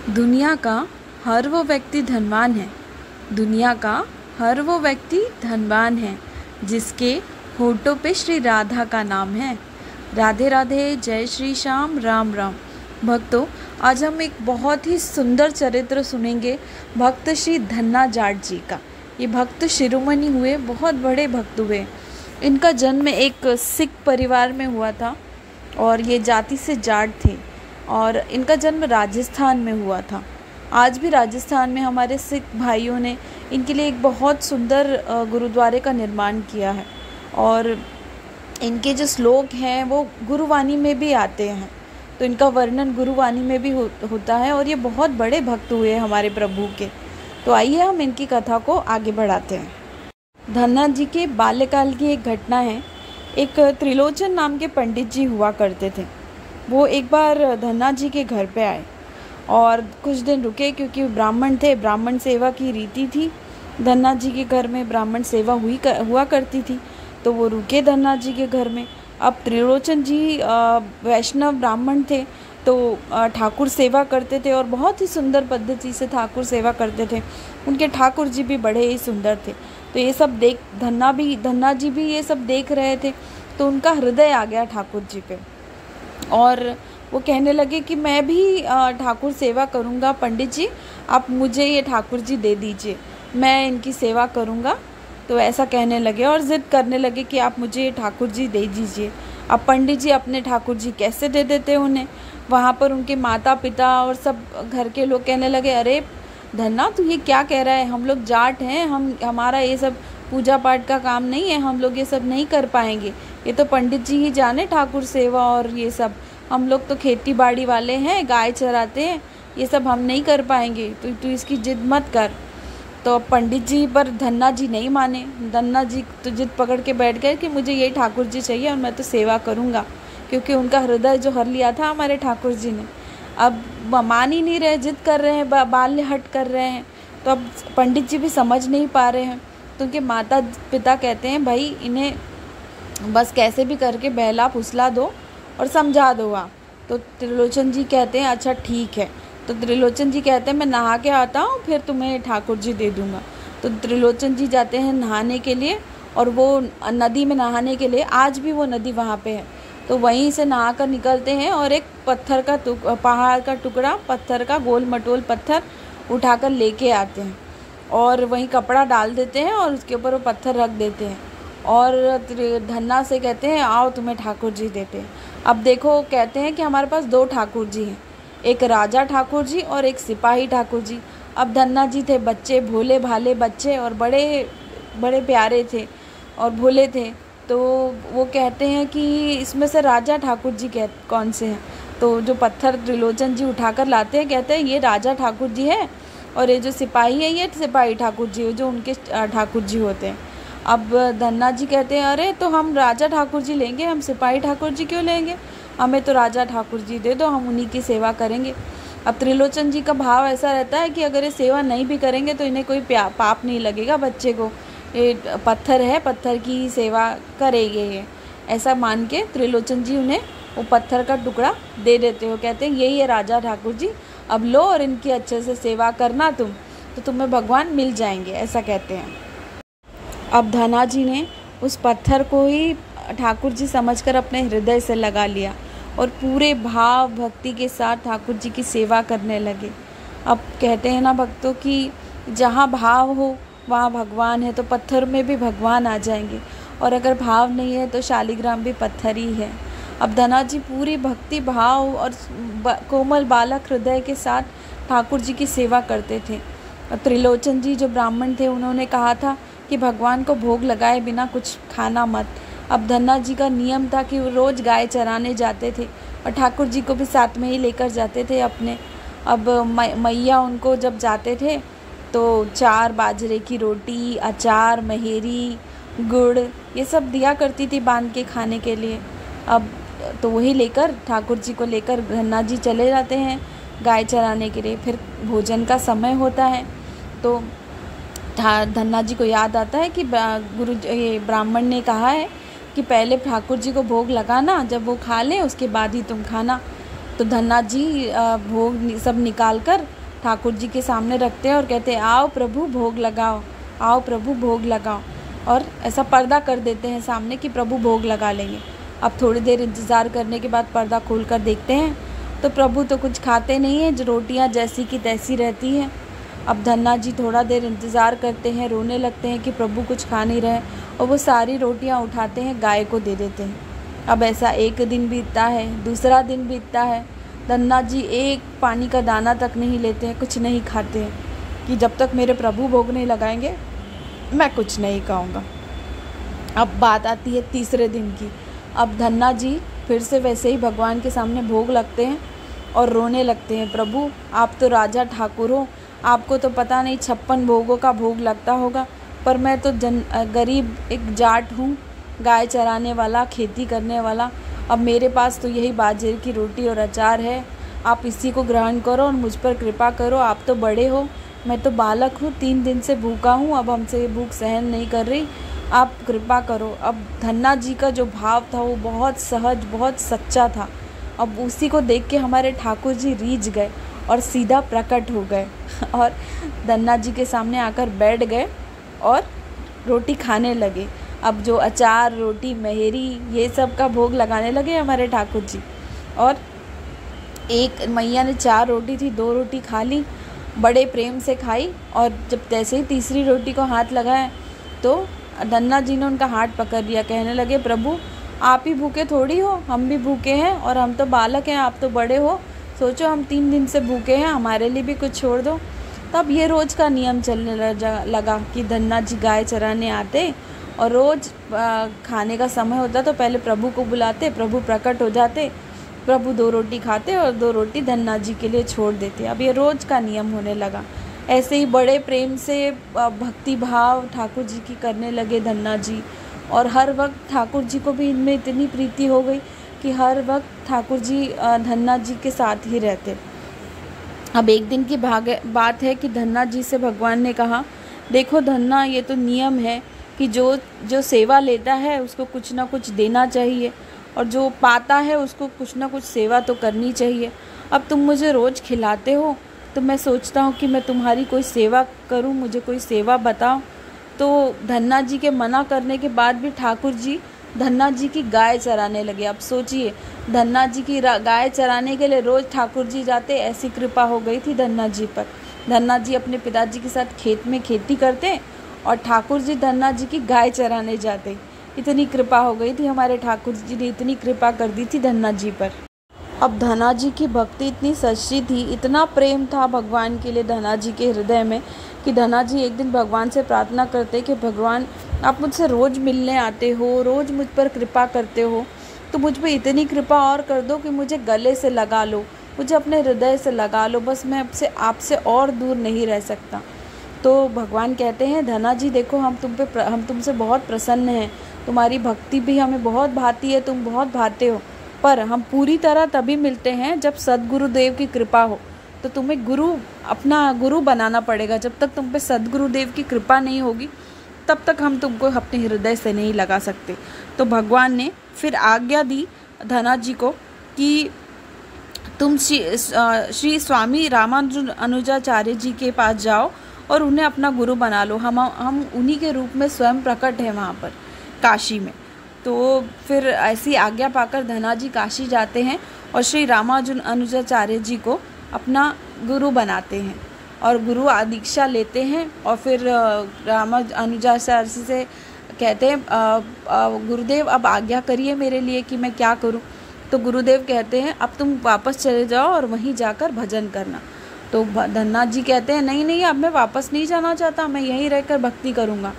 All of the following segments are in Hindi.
दुनिया का हर वो व्यक्ति धनवान है। दुनिया का हर वो व्यक्ति धनवान है जिसके होठों पे श्री राधा का नाम है। राधे राधे, जय श्री श्याम, राम राम। भक्तों, आज हम एक बहुत ही सुंदर चरित्र सुनेंगे भक्त श्री धन्ना जाट जी का। ये भक्त शिरोमणि हुए, बहुत बड़े भक्त हुए। इनका जन्म एक सिख परिवार में हुआ था और ये जाति से जाट थे और इनका जन्म राजस्थान में हुआ था। आज भी राजस्थान में हमारे सिख भाइयों ने इनके लिए एक बहुत सुंदर गुरुद्वारे का निर्माण किया है और इनके जो श्लोक हैं वो गुरुवाणी में भी आते हैं, तो इनका वर्णन गुरुवाणी में भी होता है और ये बहुत बड़े भक्त हुए हमारे प्रभु के। तो आइए हम इनकी कथा को आगे बढ़ाते हैं। धन्ना जी के बाल्यकाल की एक घटना है। एक त्रिलोचन नाम के पंडित जी हुआ करते थे। वो एक बार धन्ना जी के घर पे आए और कुछ दिन रुके क्योंकि ब्राह्मण थे, ब्राह्मण सेवा की रीति थी। धन्ना जी के घर में ब्राह्मण सेवा हुआ करती थी, तो वो रुके धन्ना जी के घर में। अब त्रिलोचन जी वैष्णव ब्राह्मण थे, तो ठाकुर सेवा करते थे और बहुत ही सुंदर पद्धति से ठाकुर सेवा करते थे। उनके ठाकुर जी भी बड़े ही सुंदर थे। तो ये सब देख धन्ना जी भी ये सब देख रहे थे, तो उनका हृदय आ गया ठाकुर जी पे और वो कहने लगे कि मैं भी ठाकुर सेवा करूँगा। पंडित जी, आप मुझे ये ठाकुर जी दे दीजिए, मैं इनकी सेवा करूँगा। तो ऐसा कहने लगे और ज़िद करने लगे कि आप मुझे ये ठाकुर जी दे दीजिए। अब पंडित जी अपने ठाकुर जी कैसे दे देते उन्हें। वहाँ पर उनके माता पिता और सब घर के लोग कहने लगे, अरे धन्ना, तू ये क्या कह रहा है, हम लोग जाट हैं, हमारा ये सब पूजा पाठ का काम नहीं है, हम लोग ये सब नहीं कर पाएंगे। ये तो पंडित जी ही जाने ठाकुर सेवा और ये सब, हम लोग तो खेती बाड़ी वाले हैं, गाय चराते हैं, ये सब हम नहीं कर पाएंगे, तो तू इसकी जिद मत कर। तो पंडित जी पर धन्ना जी नहीं माने। धन्ना जी तो जिद पकड़ के बैठ गए कि मुझे ये ठाकुर जी चाहिए और मैं तो सेवा करूँगा, क्योंकि उनका हृदय जो हर लिया था हमारे ठाकुर जी ने। अब मान ही नहीं रहे, जिद कर रहे हैं, बाल्य हट कर रहे हैं। तो अब पंडित जी भी समझ नहीं पा रहे हैं, तो उनके माता पिता कहते हैं, भाई इन्हें बस कैसे भी करके बहला फुसला दो और समझा दो आप। तो त्रिलोचन जी कहते हैं, अच्छा ठीक है। तो त्रिलोचन जी कहते हैं, मैं नहा के आता हूँ, फिर तुम्हें ठाकुर जी दे दूँगा। तो त्रिलोचन जी जाते हैं नहाने के लिए और वो नदी में नहाने के लिए, आज भी वो नदी वहाँ पे है, तो वहीं से नहा कर निकलते हैं और एक पत्थर का पहाड़ का टुकड़ा, पत्थर का गोल मटोल पत्थर उठाकर लेके आते हैं और वहीं कपड़ा डाल देते हैं और उसके ऊपर वो पत्थर रख देते हैं और धन्ना से कहते हैं, आओ तुम्हें ठाकुर जी देते हैं। अब देखो, कहते हैं कि हमारे पास दो ठाकुर जी हैं, एक राजा ठाकुर जी और एक सिपाही ठाकुर जी। अब धन्ना जी थे बच्चे, भोले भाले बच्चे और बड़े बड़े प्यारे थे और भोले थे। तो वो कहते हैं कि इसमें से राजा ठाकुर जी कौन से हैं। तो जो पत्थर त्रिलोचन जी उठाकर लाते हैं, कहते हैं ये राजा ठाकुर जी है और ये जो सिपाही है ये सिपाही ठाकुर जी, जो उनके ठाकुर जी होते हैं। अब धन्ना जी कहते हैं, अरे तो हम राजा ठाकुर जी लेंगे, हम सिपाही ठाकुर जी क्यों लेंगे, हमें तो राजा ठाकुर जी दे दो, हम उन्हीं की सेवा करेंगे। अब त्रिलोचन जी का भाव ऐसा रहता है कि अगर ये सेवा नहीं भी करेंगे तो इन्हें कोई पाप नहीं लगेगा, बच्चे को ये पत्थर है, पत्थर की सेवा करेंगे ये, ऐसा मान के त्रिलोचन जी उन्हें वो पत्थर का टुकड़ा दे देते हो। कहते हैं यही है राजा ठाकुर जी, अब लो और इनकी अच्छे से सेवा करना तुम, तो तुम्हें भगवान मिल जाएंगे, ऐसा कहते हैं। अब धन्ना जी ने उस पत्थर को ही ठाकुर जी समझकर अपने हृदय से लगा लिया और पूरे भाव भक्ति के साथ ठाकुर जी की सेवा करने लगे। अब कहते हैं ना भक्तों कि जहाँ भाव हो वहाँ भगवान है, तो पत्थर में भी भगवान आ जाएंगे, और अगर भाव नहीं है तो शालिग्राम भी पत्थर ही है। अब धन्ना जी पूरी भक्ति भाव और कोमल बालक हृदय के साथ ठाकुर जी की सेवा करते थे। त्रिलोचन जी जो ब्राह्मण थे, उन्होंने कहा था कि भगवान को भोग लगाए बिना कुछ खाना मत। अब धन्ना जी का नियम था कि वो रोज़ गाय चराने जाते थे और ठाकुर जी को भी साथ में ही लेकर जाते थे अपने। अब मैया उनको जब जाते थे तो 4 बाजरे की रोटी, अचार, महेरी, गुड़, ये सब दिया करती थी बांध के खाने के लिए। अब तो वही लेकर ठाकुर जी को लेकर धन्ना जी चले जाते हैं गाय चराने के लिए। फिर भोजन का समय होता है तो धन्ना जी को याद आता है कि ये ब्राह्मण ने कहा है कि पहले ठाकुर जी को भोग लगाना, जब वो खा लें उसके बाद ही तुम खाना। तो धन्ना जी भोग सब निकाल कर ठाकुर जी के सामने रखते हैं और कहते हैं आओ प्रभु भोग लगाओ, आओ प्रभु भोग लगाओ। और ऐसा पर्दा कर देते हैं सामने कि प्रभु भोग लगा लेंगे। अब थोड़ी देर इंतज़ार करने के बाद पर्दा खोल कर देखते हैं तो प्रभु तो कुछ खाते नहीं हैं, जो रोटियां जैसी की तैसी रहती हैं। अब धन्ना जी थोड़ा देर इंतज़ार करते हैं, रोने लगते हैं कि प्रभु कुछ खा नहीं रहे, और वो सारी रोटियां उठाते हैं गाय को दे देते हैं। अब ऐसा एक दिन बीतता है, दूसरा दिन बीतता है, धन्ना जी एक पानी का दाना तक नहीं लेते हैं, कुछ नहीं खाते हैं कि जब तक मेरे प्रभु भोग नहीं लगाएंगे मैं कुछ नहीं खाऊंगा। अब बात आती है तीसरे दिन की। अब धन्ना जी फिर से वैसे ही भगवान के सामने भोग लगते हैं और रोने लगते हैं, प्रभु आप तो राजा ठाकुर हो, आपको तो पता नहीं 56 भोगों का भोग लगता होगा, पर मैं तो गरीब एक जाट हूँ, गाय चराने वाला, खेती करने वाला। अब मेरे पास तो यही बाजरे की रोटी और अचार है, आप इसी को ग्रहण करो और मुझ पर कृपा करो। आप तो बड़े हो, मैं तो बालक हूँ, 3 दिन से भूखा हूँ, अब हमसे ये भूख सहन नहीं कर रही, आप कृपा करो। अब धन्ना जी का जो भाव था वो बहुत सहज, बहुत सच्चा था। अब उसी को देख के हमारे ठाकुर जी रीझ गए और सीधा प्रकट हो गए और धन्ना जी के सामने आकर बैठ गए और रोटी खाने लगे। अब जो अचार, रोटी, मेहरी ये सब का भोग लगाने लगे हमारे ठाकुर जी। और एक मैया ने 4 रोटी थी, 2 रोटी खा ली, बड़े प्रेम से खाई, और जब जैसे ही तीसरी रोटी को हाथ लगाया तो धन्ना जी ने उनका हाथ पकड़ लिया, कहने लगे प्रभु आप ही भूखे थोड़ी हो, हम भी भूखे हैं, और हम तो बालक हैं, आप तो बड़े हो, सोचो हम 3 दिन से भूखे हैं, हमारे लिए भी कुछ छोड़ दो। तब ये रोज़ का नियम चलने लगा कि धन्ना जी गाय चराने आते और रोज़ खाने का समय होता तो पहले प्रभु को बुलाते, प्रभु प्रकट हो जाते, प्रभु 2 रोटी खाते और 2 रोटी धन्ना जी के लिए छोड़ देते। अब ये रोज़ का नियम होने लगा। ऐसे ही बड़े प्रेम से भक्ति भाव ठाकुर जी की करने लगे धन्ना जी, और हर वक्त ठाकुर जी को भी इनमें इतनी प्रीति हो गई कि हर वक्त ठाकुर जी धन्ना जी के साथ ही रहते। अब एक दिन की बात है कि धन्ना जी से भगवान ने कहा, देखो धन्ना, ये तो नियम है कि जो सेवा लेता है उसको कुछ ना कुछ देना चाहिए, और जो पाता है उसको कुछ ना कुछ सेवा तो करनी चाहिए। अब तुम मुझे रोज़ खिलाते हो तो मैं सोचता हूँ कि मैं तुम्हारी कोई सेवा करूँ, मुझे कोई सेवा बताओ। तो धन्ना जी के मना करने के बाद भी ठाकुर जी धन्ना जी की गाय चराने लगे। अब सोचिए, धन्ना जी की गाय चराने के लिए रोज़ ठाकुर जी जाते, ऐसी कृपा हो गई थी धन्ना जी पर। धन्ना जी अपने पिताजी के साथ खेत में खेती करते और ठाकुर जी धन्ना जी की गाय चराने जाते। इतनी कृपा हो गई थी, हमारे ठाकुर जी ने इतनी कृपा कर दी थी धन्ना जी पर। अब धन्ना जी की भक्ति इतनी सच्ची थी, इतना प्रेम था भगवान के लिए धन्ना जी के हृदय में, कि धन्ना जी एक दिन भगवान से प्रार्थना करते कि भगवान आप मुझसे रोज़ मिलने आते हो, रोज़ मुझ पर कृपा करते हो, तो मुझ पर इतनी कृपा और कर दो कि मुझे गले से लगा लो, मुझे अपने हृदय से लगा लो, बस मैं आपसे और दूर नहीं रह सकता। तो भगवान कहते हैं, धन्ना जी देखो, हम तुमसे बहुत प्रसन्न हैं, तुम्हारी भक्ति भी हमें बहुत भाती है, तुम बहुत भाते हो, पर हम पूरी तरह तभी मिलते हैं जब सद्गुरुदेव की कृपा हो। तो तुम्हें अपना गुरु बनाना पड़ेगा। जब तक तुम पे सद्गुरुदेव की कृपा नहीं होगी तब तक हम तुमको अपने हृदय से नहीं लगा सकते। तो भगवान ने फिर आज्ञा दी धन्ना जी को कि तुम श्री स्वामी रामानुज अनुजाचार्य जी के पास जाओ और उन्हें अपना गुरु बना लो। हम उन्हीं के रूप में स्वयं प्रकट है वहाँ पर काशी में। तो फिर ऐसी आज्ञा पाकर धन्ना जी काशी जाते हैं और श्री रामानुज अनुजाचार्य जी को अपना गुरु बनाते हैं और गुरु दीक्षा लेते हैं। और फिर रामानुज अनुजाचार्य से कहते हैं, गुरुदेव अब आज्ञा करिए मेरे लिए कि मैं क्या करूं। तो गुरुदेव कहते हैं, अब तुम वापस चले जाओ और वहीं जाकर भजन करना। तो धन्ना जी कहते हैं, नहीं, अब मैं वापस नहीं जाना चाहता, मैं यहीं रहकर भक्ति करूँगा।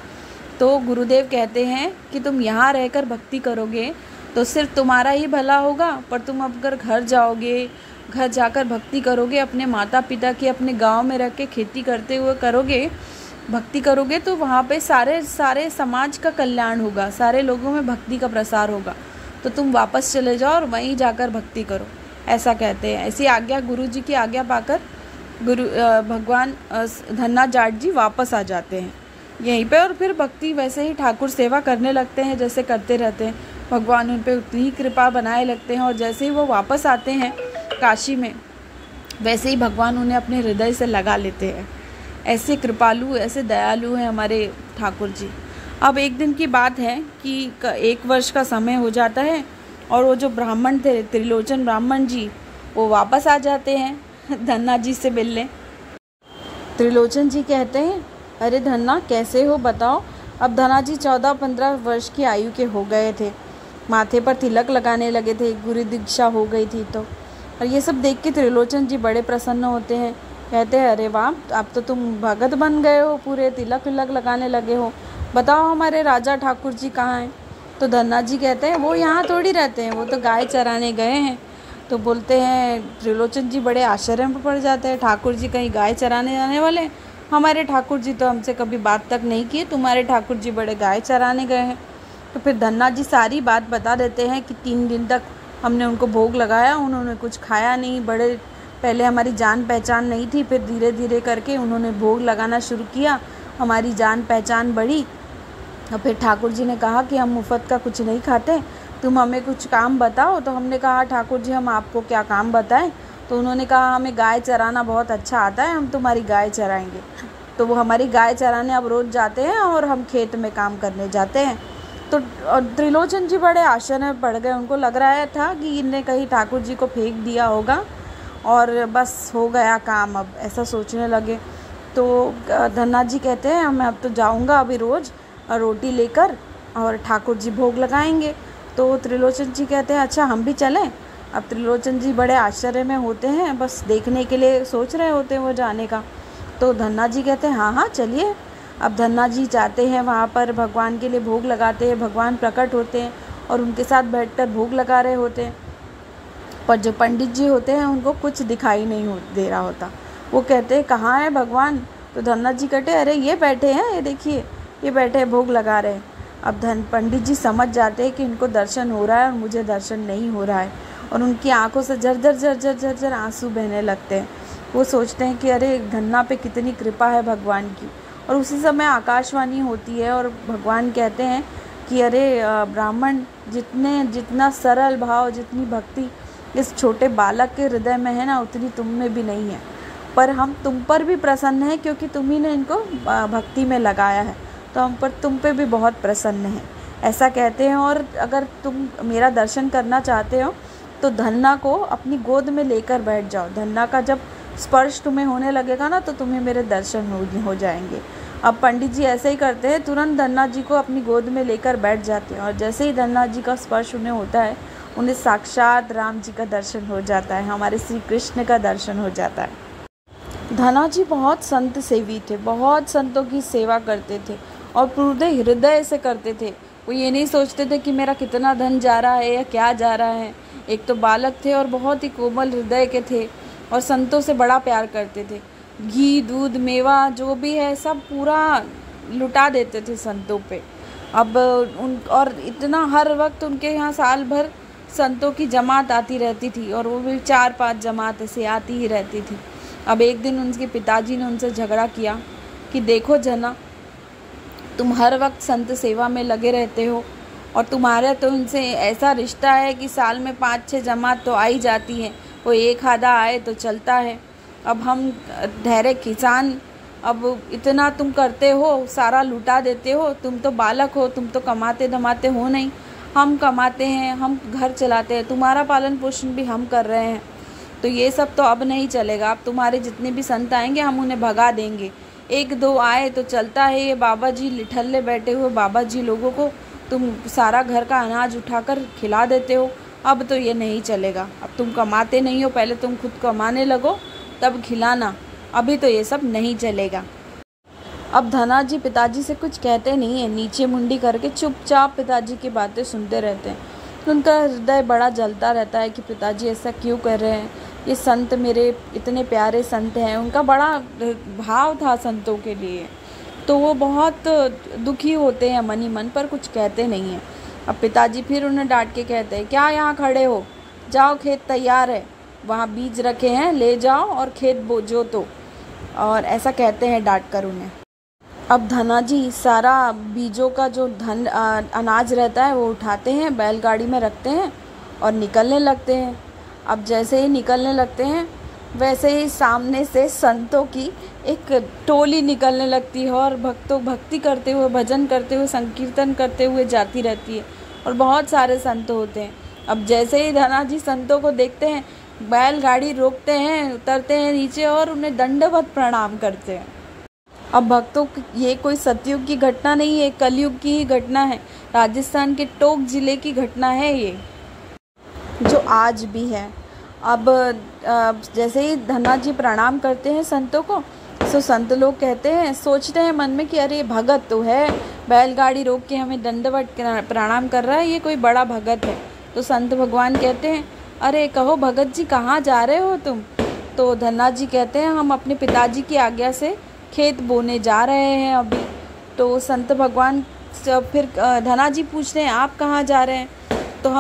तो गुरुदेव कहते हैं कि तुम यहाँ रहकर भक्ति करोगे तो सिर्फ तुम्हारा ही भला होगा, पर तुम अगर घर जाओगे, घर जाकर भक्ति करोगे, अपने माता पिता की अपने गांव में रह के खेती करते हुए करोगे, भक्ति करोगे, तो वहाँ पे सारे समाज का कल्याण होगा, सारे लोगों में भक्ति का प्रसार होगा। तो तुम वापस चले जाओ और वहीं जाकर भक्ति करो, ऐसा कहते हैं। ऐसी आज्ञा गुरु जी की आज्ञा पाकर भगवान धन्ना जाट जी वापस आ जाते हैं यहीं पे, और फिर भक्ति वैसे ही ठाकुर सेवा करने लगते हैं जैसे करते रहते हैं। भगवान उन पे उतनी ही कृपा बनाए लगते हैं, और जैसे ही वो वापस आते हैं काशी में, वैसे ही भगवान उन्हें अपने हृदय से लगा लेते हैं। ऐसे कृपालु, ऐसे दयालु हैं हमारे ठाकुर जी। अब एक दिन की बात है कि 1 वर्ष का समय हो जाता है और वो जो ब्राह्मण थे, त्रिलोचन ब्राह्मण जी, वो वापस आ जाते हैं धन्ना जी से मिलने। त्रिलोचन जी कहते हैं, अरे धन्ना कैसे हो बताओ। अब धन्ना जी 14-15 वर्ष की आयु के हो गए थे, माथे पर तिलक लगाने लगे थे, गुरु दीक्षा हो गई थी। तो और ये सब देख के त्रिलोचन जी बड़े प्रसन्न होते हैं, कहते हैं अरे वाह, अब तो तुम भगत बन गए हो, पूरे तिलक विलक लगाने लगे हो, बताओ हमारे राजा ठाकुर जी कहाँ हैं। तो धन्ना जी कहते हैं वो यहाँ थोड़ी रहते हैं, वो तो गाय चराने गए हैं। तो बोलते हैं, त्रिलोचन जी बड़े आश्चर्य में पड़ जाते हैं, ठाकुर जी कहीं गाय चराने जाने वाले? हमारे ठाकुर जी तो हमसे कभी बात तक नहीं की, तुम्हारे ठाकुर जी बड़े गाय चराने गए हैं। तो फिर धन्ना जी सारी बात बता देते हैं कि 3 दिन तक हमने उनको भोग लगाया, उन्होंने कुछ खाया नहीं, बड़े पहले हमारी जान पहचान नहीं थी, फिर धीरे धीरे करके उन्होंने भोग लगाना शुरू किया, हमारी जान पहचान बढ़ी। और फिर ठाकुर जी ने कहा कि हम मुफ्त का कुछ नहीं खाते, तुम हमें कुछ काम बताओ। तो हमने कहा ठाकुर जी हम आपको क्या काम बताएं। तो उन्होंने कहा हमें गाय चराना बहुत अच्छा आता है, हम तुम्हारी गाय चराएंगे। तो वो हमारी गाय चराने अब रोज़ जाते हैं और हम खेत में काम करने जाते हैं। तो त्रिलोचन जी बड़े आश्चर्य में पड़ गए, उनको लग रहा था कि इनने कहीं ठाकुर जी को फेंक दिया होगा और बस हो गया काम, अब ऐसा सोचने लगे। तो धन्ना जी कहते हैं मैं अब तो जाऊंगा अभी रोज़ रोटी लेकर और ठाकुर जी भोग लगाएंगे। तो त्रिलोचन जी कहते हैं अच्छा हम भी चलें। अब त्रिलोचन जी बड़े आश्चर्य में होते हैं, बस देखने के लिए सोच रहे होते हैं वो जाने का। तो धन्ना जी कहते हैं हाँ हाँ चलिए। अब धन्ना जी जाते हैं वहाँ पर, भगवान के लिए भोग लगाते हैं, भगवान प्रकट होते हैं और उनके साथ बैठकर भोग लगा रहे होते हैं। पर जो पंडित जी होते हैं उनको कुछ दिखाई नहीं दे रहा होता। वो कहते हैं कहाँ है भगवान? तो धन्ना जी कहते अरे ये बैठे हैं, ये देखिए ये बैठे भोग लगा रहे हैं। अब पंडित जी समझ जाते हैं कि इनको दर्शन हो रहा है और मुझे दर्शन नहीं हो रहा है, और उनकी आंखों से झरझर झरझर झरझर आंसू बहने लगते हैं। वो सोचते हैं कि अरे धन्ना पे कितनी कृपा है भगवान की। और उसी समय आकाशवाणी होती है और भगवान कहते हैं कि अरे ब्राह्मण, जितना सरल भाव, जितनी भक्ति इस छोटे बालक के हृदय में है ना, उतनी तुम में भी नहीं है। पर हम तुम पर भी प्रसन्न हैं क्योंकि तुम ही ने इनको भक्ति में लगाया है, तो हम पर तुम पे भी बहुत प्रसन्न हैं, ऐसा कहते हैं। और अगर तुम मेरा दर्शन करना चाहते हो तो धन्ना को अपनी गोद में लेकर बैठ जाओ। धन्ना का जब स्पर्श तुम्हें होने लगेगा ना तो तुम्हें मेरे दर्शन हो जाएंगे। अब पंडित जी ऐसे ही करते हैं, तुरंत धन्ना जी को अपनी गोद में लेकर बैठ जाते हैं और जैसे ही धन्ना जी का स्पर्श उन्हें होता है, उन्हें साक्षात राम जी का दर्शन हो जाता है, हमारे श्री कृष्ण का दर्शन हो जाता है। धन्ना जी बहुत संत सेवी थे, बहुत संतों की सेवा करते थे और पूरे हृदय से करते थे। वो ये नहीं सोचते थे कि मेरा कितना धन जा रहा है या क्या जा रहा है। एक तो बालक थे और बहुत ही कोमल हृदय के थे और संतों से बड़ा प्यार करते थे। घी दूध मेवा जो भी है सब पूरा लुटा देते थे संतों पे। अब और इतना हर वक्त उनके यहाँ साल भर संतों की जमात आती रहती थी और वो भी 4-5 जमात ऐसे आती ही रहती थी। अब एक दिन उनके पिताजी ने उनसे झगड़ा किया कि देखो जना, तुम हर वक्त संत सेवा में लगे रहते हो और तुम्हारा तो इनसे ऐसा रिश्ता है कि साल में 5-6 जमात तो आई जाती है, वो एक आधा आए तो चलता है। अब हम ठहरे किसान, अब इतना तुम करते हो, सारा लुटा देते हो। तुम तो बालक हो, तुम तो कमाते धमाते हो नहीं, हम कमाते हैं, हम घर चलाते हैं, तुम्हारा पालन पोषण भी हम कर रहे हैं। तो ये सब तो अब नहीं चलेगा। अब तुम्हारे जितने भी संत आएंगे हम उन्हें भगा देंगे। 1-2 आए तो चलता है। ये बाबा जी लिठल्ले बैठे हुए बाबा जी लोगों को तुम सारा घर का अनाज उठाकर खिला देते हो, अब तो ये नहीं चलेगा। अब तुम कमाते नहीं हो, पहले तुम खुद कमाने लगो तब खिलाना, अभी तो ये सब नहीं चलेगा। अब धन्ना जी पिताजी से कुछ कहते नहीं है, नीचे मुंडी करके चुपचाप पिताजी की बातें सुनते रहते हैं। उनका हृदय बड़ा जलता रहता है कि पिताजी ऐसा क्यों कर रहे हैं, ये संत मेरे इतने प्यारे संत हैं। उनका बड़ा भाव था संतों के लिए, तो वो बहुत दुखी होते हैं मन ही मन, पर कुछ कहते नहीं हैं। अब पिताजी फिर उन्हें डांट के कहते हैं क्या यहाँ खड़े हो, जाओ खेत तैयार है, वहाँ बीज रखे हैं, ले जाओ और खेत बोझो। तो और ऐसा कहते हैं डांट कर उन्हें। अब धन्ना जी सारा बीजों का जो अनाज रहता है वो उठाते हैं, बैलगाड़ी में रखते हैं और निकलने लगते हैं। अब जैसे ही निकलने लगते हैं वैसे ही सामने से संतों की एक टोली निकलने लगती है और भक्तों भक्ति करते हुए, भजन करते हुए, संकीर्तन करते हुए जाती रहती है और बहुत सारे संत होते हैं। अब जैसे ही धना जी संतों को देखते हैं, बैलगाड़ी रोकते हैं, उतरते हैं नीचे और उन्हें दंडवत प्रणाम करते हैं। अब भक्तों, ये कोई सतयुग की घटना नहीं है, कलयुग की ही घटना है। राजस्थान के टोंक जिले की घटना है ये, जो आज भी है। अब जैसे ही धना जी प्रणाम करते हैं संतों को, तो संत लोग कहते हैं, सोचते हैं मन में कि अरे भगत तो है, बैलगाड़ी रोक के हमें दंडवत प्रणाम कर रहा है, ये कोई बड़ा भगत है। तो संत भगवान कहते हैं, अरे कहो भगत जी कहाँ जा रहे हो तुम? तो धना जी कहते हैं, हम अपने पिताजी की आज्ञा से खेत बोने जा रहे हैं अभी। तो संत भगवान फिर धना जी पूछते हैं, आप कहाँ जा रहे हैं? तो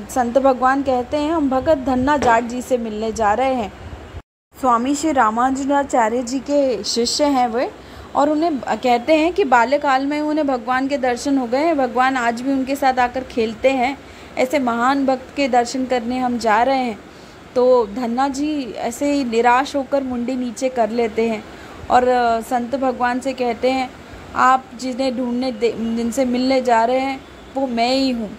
संत भगवान कहते हैं, हम भगत धन्ना जाट जी से मिलने जा रहे हैं। स्वामी श्री रामानुजाचार्य जी के शिष्य हैं वे, और उन्हें कहते हैं कि बाल्यकाल में उन्हें भगवान के दर्शन हो गए हैं, भगवान आज भी उनके साथ आकर खेलते हैं, ऐसे महान भक्त के दर्शन करने हम जा रहे हैं। तो धन्ना जी ऐसे ही निराश होकर मुंडी नीचे कर लेते हैं और संत भगवान से कहते हैं, आप जिन्हें जिनसे मिलने जा रहे हैं वो मैं ही हूँ।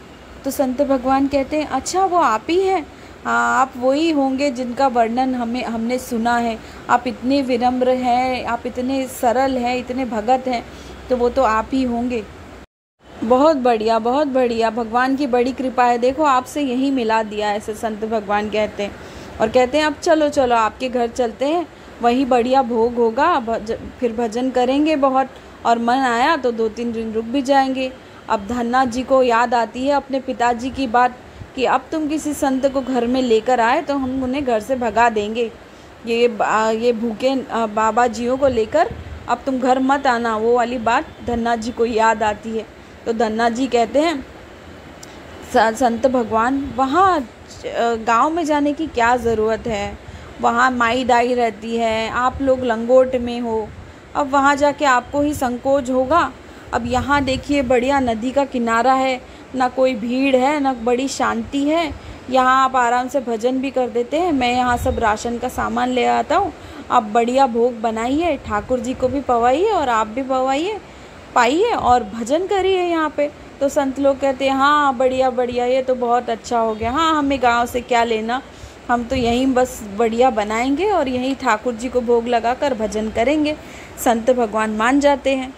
तो संत भगवान कहते हैं, अच्छा वो आप ही हैं? हाँ, आप वही होंगे जिनका वर्णन हमने सुना है। आप इतने विनम्र हैं, आप इतने सरल हैं, इतने भगत हैं, तो वो तो आप ही होंगे। बहुत बढ़िया, बहुत बढ़िया, भगवान की बड़ी कृपा है, देखो आपसे यही मिला दिया, ऐसे संत भगवान कहते हैं। और कहते हैं, अब चलो चलो आपके घर चलते हैं, वही बढ़िया भोग होगा, फिर भजन करेंगे बहुत, और मन आया तो 2-3 दिन रुक भी जाएंगे। अब धन्ना जी को याद आती है अपने पिताजी की बात कि अब तुम किसी संत को घर में लेकर आए तो हम उन्हें घर से भगा देंगे, ये भूखे बाबा जियों को लेकर अब तुम घर मत आना, वो वाली बात धन्ना जी को याद आती है। तो धन्ना जी कहते हैं, संत भगवान वहाँ गांव में जाने की क्या ज़रूरत है, वहाँ माई डाई रहती है, आप लोग लंगोट में हो, अब वहाँ जाके आपको ही संकोच होगा। अब यहाँ देखिए बढ़िया नदी का किनारा है, ना कोई भीड़ है, ना बड़ी शांति है, यहाँ आप आराम से भजन भी कर देते हैं। मैं यहाँ सब राशन का सामान ले आता हूँ, आप बढ़िया भोग बनाइए, ठाकुर जी को भी पवाइए और आप भी पाइए और भजन करिए यहाँ पे। तो संत लोग कहते हैं, हाँ बढ़िया बढ़िया, ये तो बहुत अच्छा हो गया, हाँ हमें गांव से क्या लेना, हम तो यहीं बस बढ़िया बनाएंगे और यहीं ठाकुर जी को भोग लगाकर भजन करेंगे। संत भगवान मान जाते हैं।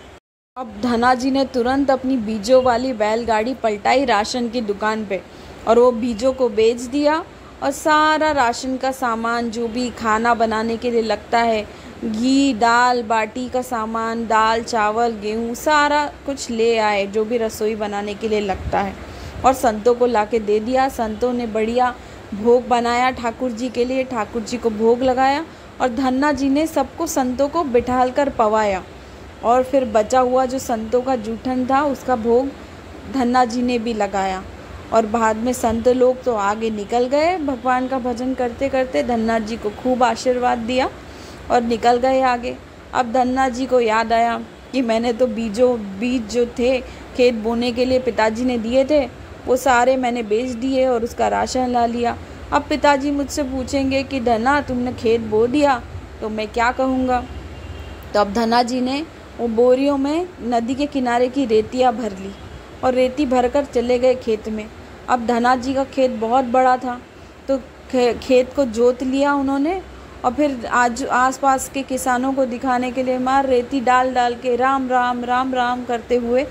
अब धना जी ने तुरंत अपनी बीजों वाली बैलगाड़ी पलटाई राशन की दुकान पे, और वो बीजों को बेच दिया और सारा राशन का सामान जो भी खाना बनाने के लिए लगता है, घी, दाल, बाटी का सामान, दाल, चावल, गेहूँ, सारा कुछ ले आए जो भी रसोई बनाने के लिए लगता है, और संतों को लाके दे दिया। संतों ने बढ़िया भोग बनाया ठाकुर जी के लिए, ठाकुर जी को भोग लगाया, और धन्ना जी ने सबको संतों को बिठाल कर पवाया, और फिर बचा हुआ जो संतों का जूठन था उसका भोग धन्ना जी ने भी लगाया। और बाद में संत लोग तो आगे निकल गए, भगवान का भजन करते करते धन्ना जी को खूब आशीर्वाद दिया और निकल गए आगे। अब धन्ना जी को याद आया कि मैंने तो बीज जो थे खेत बोने के लिए पिताजी ने दिए थे, वो सारे मैंने बेच दिए और उसका राशन ला लिया। अब पिताजी मुझसे पूछेंगे कि धना तुमने खेत बो दिया, तो मैं क्या कहूँगा। तो अब धना जी ने वो बोरियों में नदी के किनारे की रेतियाँ भर ली और रेती भरकर चले गए खेत में। अब धना जी का खेत बहुत बड़ा था, तो खेत को जोत लिया उन्होंने, और फिर आज आसपास के किसानों को दिखाने के लिए मार रेती डाल डाल के राम राम राम राम करते हुए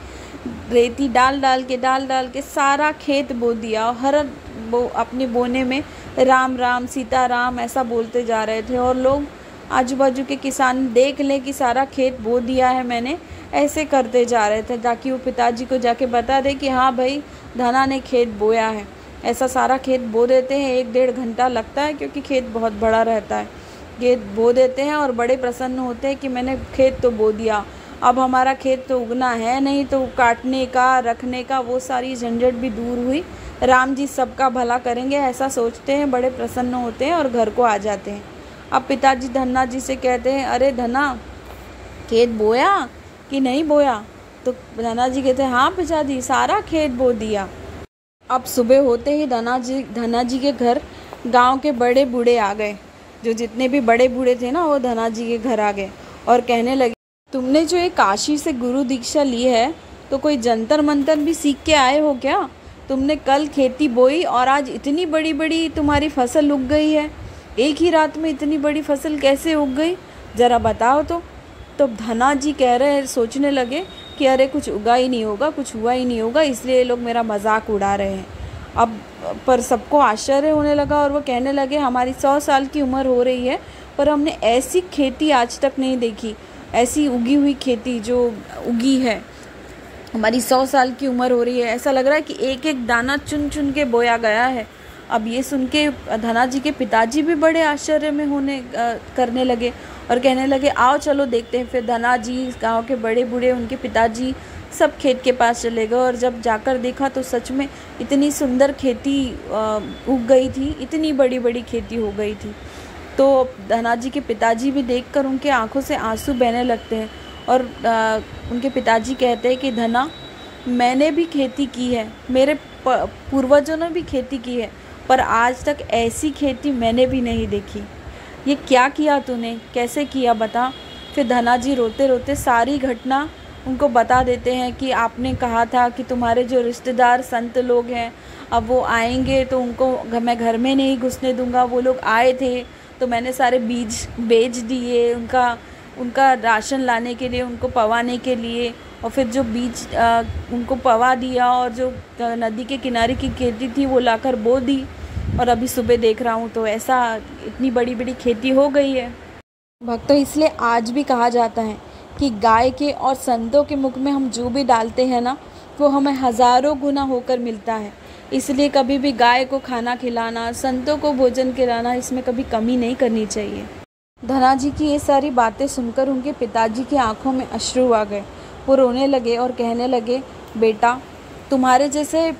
रेती डाल डाल के सारा खेत बो दिया। हर अपने बोने में राम राम सीता राम ऐसा बोलते जा रहे थे, और लोग आजू बाजू के किसान देख लें कि सारा खेत बो दिया है मैंने, ऐसे करते जा रहे थे ताकि वो पिताजी को जाके बता दे कि हाँ भाई धना ने खेत बोया है। ऐसा सारा खेत बो देते हैं, 1-1.5 घंटा लगता है क्योंकि खेत बहुत बड़ा रहता है। खेत बो देते हैं और बड़े प्रसन्न होते हैं कि मैंने खेत तो बो दिया, अब हमारा खेत तो उगना है नहीं, तो काटने का रखने का वो सारी झंझट भी दूर हुई, राम जी सबका भला करेंगे ऐसा सोचते हैं, बड़े प्रसन्न होते हैं और घर को आ जाते हैं। अब पिताजी धन्ना जी से कहते हैं, अरे धना खेत बोया कि नहीं बोया? तो धना जी कहते हैं, हाँ पिताजी सारा खेत बो दिया। अब सुबह होते ही धना जी के घर गांव के बड़े बूढ़े आ गए। जो जितने भी बड़े बूढ़े थे ना, वो धना जी के घर आ गए और कहने लगे, तुमने जो ये काशी से गुरु दीक्षा ली है, तो कोई जंतर मंतर भी सीख के आए हो क्या? तुमने कल खेती बोई और आज इतनी बड़ी बड़ी तुम्हारी फसल उग गई है। एक ही रात में इतनी बड़ी फसल कैसे उग गई, ज़रा बताओ तो। धना जी कह रहे, सोचने लगे कि अरे कुछ उगा ही नहीं होगा, कुछ हुआ ही नहीं होगा, इसलिए ये लोग मेरा मजाक उड़ा रहे हैं। अब पर सबको आश्चर्य होने लगा और वो कहने लगे, हमारी 100 साल की उम्र हो रही है पर हमने ऐसी खेती आज तक नहीं देखी, ऐसी उगी हुई खेती जो उगी है। हमारी 100 साल की उम्र हो रही है, ऐसा लग रहा है कि एक एक दाना चुन चुन के बोया गया है। अब ये सुन के धना जी के पिताजी भी बड़े आश्चर्य में करने लगे और कहने लगे, आओ चलो देखते हैं। फिर धना जी, गाँव के बड़े बूढ़े, उनके पिताजी सब खेत के पास चले गए और जब जाकर देखा तो सच में इतनी सुंदर खेती उग गई थी, इतनी बड़ी बड़ी खेती हो गई थी। तो धना जी के पिताजी भी देखकर उनके आंखों से आंसू बहने लगते हैं और उनके पिताजी कहते हैं कि धना, मैंने भी खेती की है, मेरे पूर्वजों ने भी खेती की है, पर आज तक ऐसी खेती मैंने भी नहीं देखी। ये क्या किया तूने, कैसे किया, बता। फिर धना जी रोते रोते सारी घटना उनको बता देते हैं कि आपने कहा था कि तुम्हारे जो रिश्तेदार संत लोग हैं, अब वो आएंगे तो उनको मैं घर में नहीं घुसने दूंगा। वो लोग आए थे तो मैंने सारे बीज बेच दिए उनका राशन लाने के लिए, उनको पवाने के लिए, और फिर जो बीज उनको पवा दिया और जो नदी के किनारे की खेती थी वो लाकर बो दी। और अभी सुबह देख रहा हूँ तो ऐसा इतनी बड़ी बड़ी खेती हो गई है। भक्तों, इसलिए आज भी कहा जाता है कि गाय के और संतों के मुख में हम जो भी डालते हैं ना, वो हमें हज़ारों गुना होकर मिलता है। इसलिए कभी भी गाय को खाना खिलाना, संतों को भोजन खिलाना, इसमें कभी कमी नहीं करनी चाहिए। धना जी की ये सारी बातें सुनकर उनके पिताजी की आंखों में अश्रु आ गए। वो रोने लगे और कहने लगे, बेटा, तुम्हारे जैसे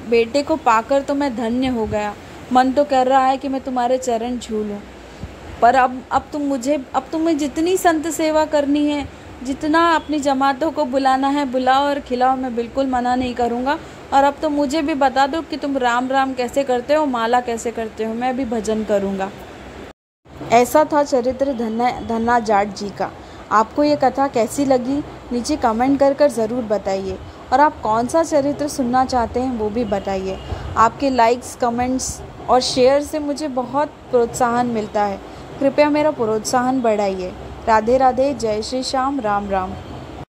बेटे को पाकर तो मैं धन्य हो गया। मन तो कर रहा है कि मैं तुम्हारे चरण छू लूँ, पर अब तुम्हें जितनी संत सेवा करनी है, जितना अपनी जमातों को बुलाना है बुलाओ और खिलाओ, मैं बिल्कुल मना नहीं करूँगा। और अब तो मुझे भी बता दो कि तुम राम राम कैसे करते हो, माला कैसे करते हो, मैं भी भजन करूँगा। ऐसा था चरित्र धन्ना जाट जी का। आपको ये कथा कैसी लगी, नीचे कमेंट कर ज़रूर बताइए, और आप कौन सा चरित्र सुनना चाहते हैं वो भी बताइए। आपके लाइक्स, कमेंट्स और शेयर से मुझे बहुत प्रोत्साहन मिलता है। कृपया मेरा प्रोत्साहन बढ़ाइए। राधे राधे, जय श्री श्याम, राम राम।